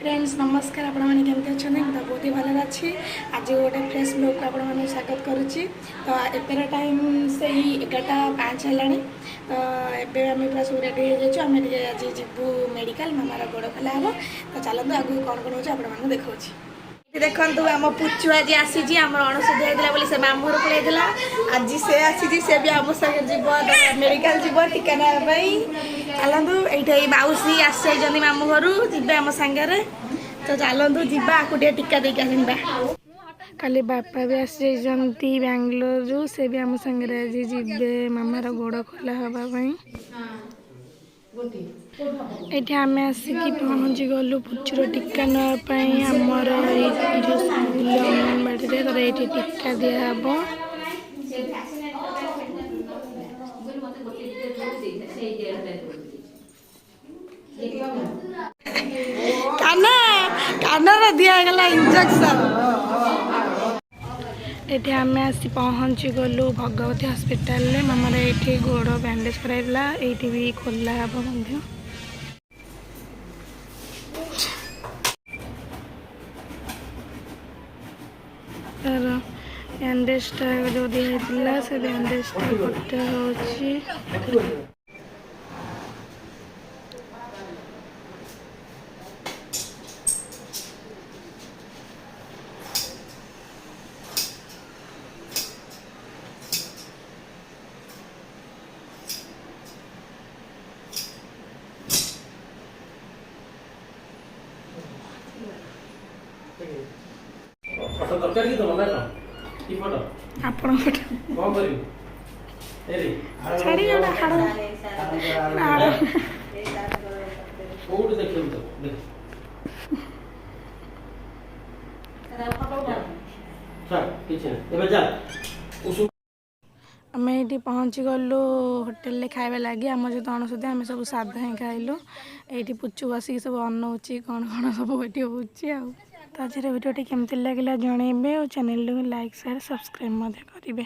Friends नमस्कार आपण मैंने केमती अच्छा तो बहुत ही भल अच्छी आज गोटे फ्रेश ब्लॉग को आपण मैंने स्वागत करुच्ची। तो एपेर टाइम से 11:05 है तो एबे आम पूरा सब रेडी हो आम आज जीवु मेडिकल मामार गोड़ खोला हम। तो चलते आगे कौन कौन हो देखा देखु आम पुचु आज आसी आम अणुषुध होता से मामू घर पलैला आज सी आसी सी भी आम संगे जीव मेडिकल जीव टीका नापी चलतु ये मौसी आसि मामू घर जी आम सांगे तो चलतु जीवा आपको टीका देके आसवा। काली बापा भी आसी बेंगलोर से भी आम सांगे आज जी मामार गोड़ खोला हाँपाई ये आम आसिक पहुँची गलु पुचुर टीका नापाई आमर जो स्कूल अंगनवाड़ी तो ये टीका दिहब काना कानर दिगला इंजेक्शन ये आम आसी पहुँची गलु भगवती हॉस्पिटल में मामार ये गोड़ बैंडेज कराइला ये भी खोला हम तार बैंडेजटा जो दिखाई से बैंडेजटा कटा हो आपण छाड़ी आम ये पहुँची गलु होटेल खाଇବା लगी आम जो अणुषुध आम सब साधा ही खाइलु ये पुचु बसिक सब अनौची कौन कौन सब ये हो तो आज भिडियो केमती लगे जनइबे और चैनल को लाइक शेयर सब्सक्राइब करेंगे।